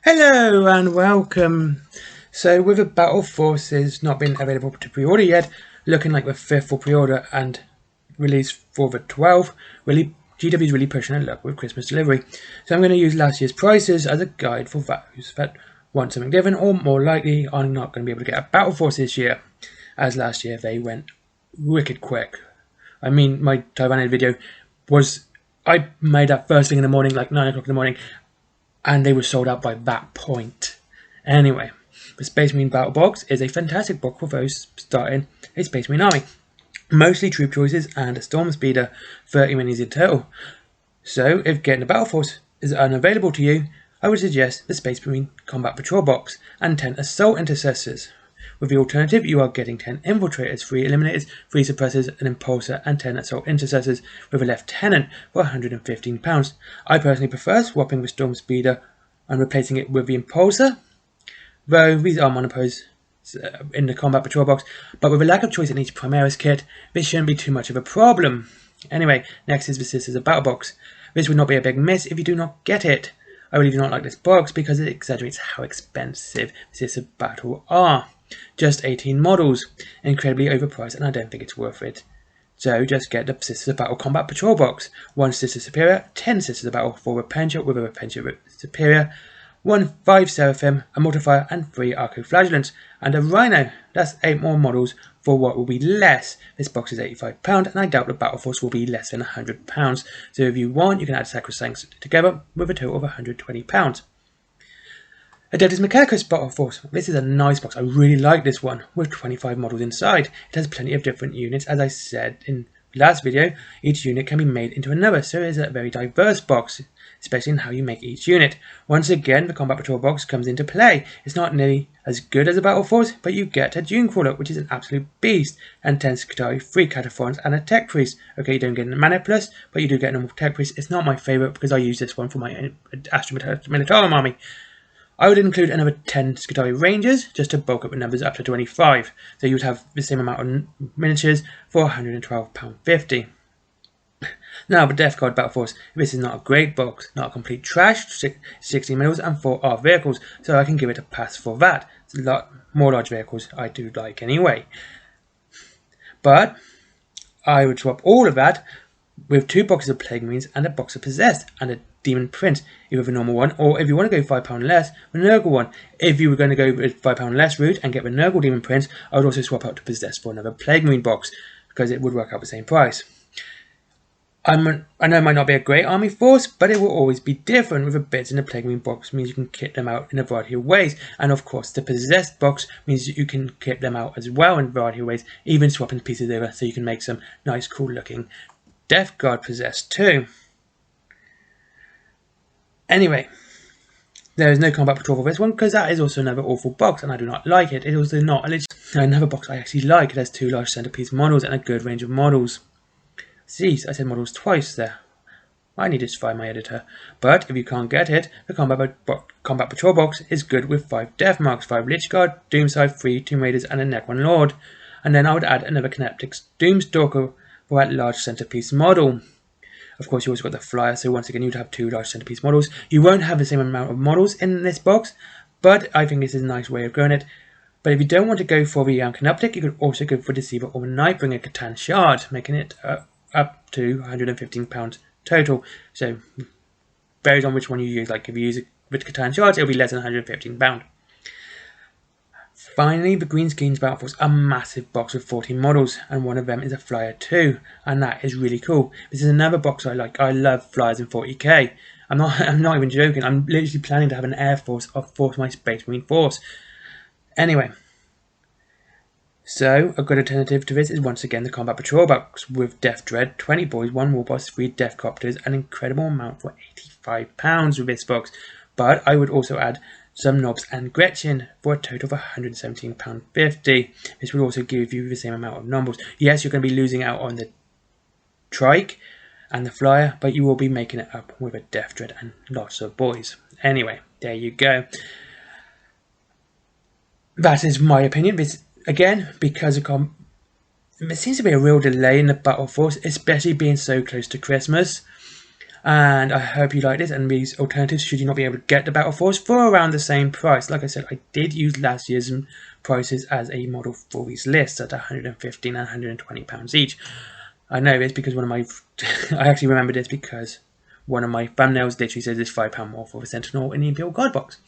Hello and welcome. So with the Battleforces not being available to pre-order yet, looking like the 5th for pre-order and release for the 12th, GW's really pushing their luck with Christmas delivery. So I'm going to use last year's prices as a guide for those that want something different or more likely are not going to be able to get a Battleforce this year, as last year they went wicked quick. I mean, my Taiwan video was, I made that first thing in the morning, like 9 o'clock in the morning, and they were sold out by that point. Anyway, the Space Marine Battle Box is a fantastic box for those starting a Space Marine army. Mostly troop choices and a Storm Speeder, 30 minis in total. So if getting a Battle Force is unavailable to you, I would suggest the Space Marine Combat Patrol Box and 10 Assault Intercessors. With the alternative, you are getting 10 Infiltrators, 3 Eliminators, 3 Suppressors, an Impulsor, and 10 Assault Intercessors with a Lieutenant for £115. I personally prefer swapping the Storm Speeder and replacing it with the Impulsor, though these are monopos in the Combat Patrol Box, but with a lack of choice in each Primaris kit, this shouldn't be too much of a problem. Anyway, next is the Sisters of Battle Box. This would not be a big miss if you do not get it. I really do not like this box because it exaggerates how expensive the Sisters of Battle are. Just 18 models, incredibly overpriced, and I don't think it's worth it. So just get the Sisters of Battle Combat Patrol Box. 1 Sister Superior, 10 Sisters of Battle, 4 Repentia with a Repentia Superior, 5 Seraphim, a Multiplier, and 3 Arco-Flagellants, and a Rhino. That's 8 more models for what will be less. This box is £85, and I doubt the Battle Force will be less than £100. So if you want, you can add Sacrosancts together with a total of £120. Adeptus Mechanicus Battle Force. This is a nice box. I really like this one, with 25 models inside. It has plenty of different units. As I said in the last video, each unit can be made into another, so it is a very diverse box, especially in how you make each unit. Once again, the Combat Patrol Box comes into play. It's not nearly as good as a Battle Force, but you get a Dunecrawler, which is an absolute beast, and 10 Skitarii, 3 Cataphons, and a Tech Priest. Okay, you don't get a Mana Plus, but you do get a normal Tech Priest. It's not my favourite because I use this one for my Astra Militarum army. I would include another 10 Skitarii Rangers just to bulk up the numbers up to 25. So you would have the same amount of miniatures for £112.50. Now, the Death Guard Battle Force. This is not a great box, not a complete trash, 60 mils and 4 armed vehicles, so I can give it a pass for that. It's a lot more large vehicles I do like anyway. But I would swap all of that with 2 boxes of Plague Marines and a box of Possessed and a Demon Prince, either the normal one, or if you want to go £5 less, the Nurgle one. If you were going to go with £5 less route and get the Nurgle Demon Prince, I would also swap out to Possessed for another Plague Marine box, because it would work out the same price. I know it might not be a great army force, but it will always be different. With the bits in the Plague Marine box means you can kit them out in a variety of ways, and of course the Possessed box means that you can kit them out as well in a variety of ways, even swapping pieces over so you can make some nice cool looking Death Guard Possessed too. Anyway, there is no Combat Patrol for this one because that is also another awful box and I do not like it. It is also not another box I actually like. It has 2 large centerpiece models and a good range of models. See, I said models twice there. I needed to find my editor. But if you can't get it, the Combat Patrol box is good with 5 Death Marks, 5 Lich Guard, Doomside, 3 Tomb Raiders, and a Necron Lord. And then I would add another Kineptics Doomstalker for that large centerpiece model. Of course, you also got the Flyer, so once again, you'd have 2 large centerpiece models. You won't have the same amount of models in this box, but I think this is a nice way of growing it. But if you don't want to go for the Kinoptic, you could also go for Deceiver or Nightbringer Catan Shard, making it up to £115 total. So, varies on which one you use. Like, if you use it with Catan Shards, it'll be less than £115. Finally, the Greenskeins Battle Force, a massive box with 14 models, and one of them is a Flyer too, and that is really cool. This is another box I like. I love Flyers in 40k. I'm not even joking. I'm literally planning to have an Air Force for my Space Marine force. Anyway, so a good alternative to this is once again the Combat Patrol box with Death Dread, 20 boys, 1 Warboss, 3 Death Copters, an incredible amount for £85 with this box. But I would also add some Knobs and Gretchen for a total of £117.50. This will also give you the same amount of numbers. Yes, you're going to be losing out on the Trike and the Flyer, but you will be making it up with a Death Dread and lots of boys. Anyway, there you go. That is my opinion. This, again, because there seems to be a real delay in the Battle Force, especially being so close to Christmas. And I hope you like this and these alternatives should you not be able to get the Battleforce for around the same price. Like I said, I did use last year's prices as a model for these lists at £115 and £120 each. I know this because one of my I actually remember this because one of my thumbnails literally says it's £5 more for the Sentinel in the Imperial Guard box,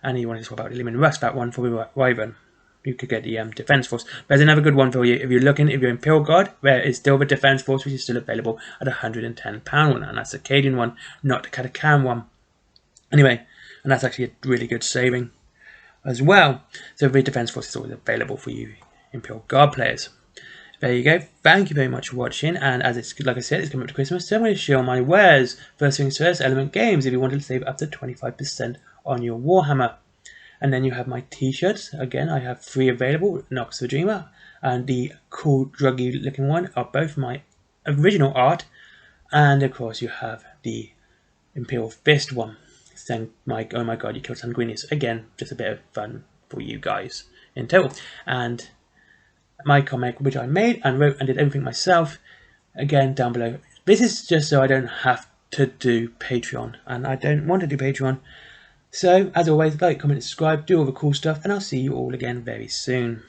and he wanted to talk about the Limit Rust, that one for the Wyvern. You could get the Defense Force. There's another good one for you if you're Imperial Guard. There is still the Defense Force, which is still available at £110 one, and that's the Acadian one, not the Catacan one. Anyway, and that's actually a really good saving as well. So the Defense Force is always available for you Imperial Guard players. There you go. Thank you very much for watching. And as it's like I said, it's coming up to Christmas, so I'm going to show my wares. First things first, Element Games. If you wanted to save up to 25% on your Warhammer. And then you have my t-shirts. Again, I have 3 available, Nox the Dreamer and the cool druggy looking one are both my original art. And of course you have the Imperial Fist one, saying oh my god, you killed Sanguinius. Again, just a bit of fun for you guys in total. And my comic, which I made and wrote and did everything myself, again down below. This is just so I don't have to do Patreon, and I don't want to do Patreon. So, as always, like, comment, subscribe, do all the cool stuff, and I'll see you all again very soon.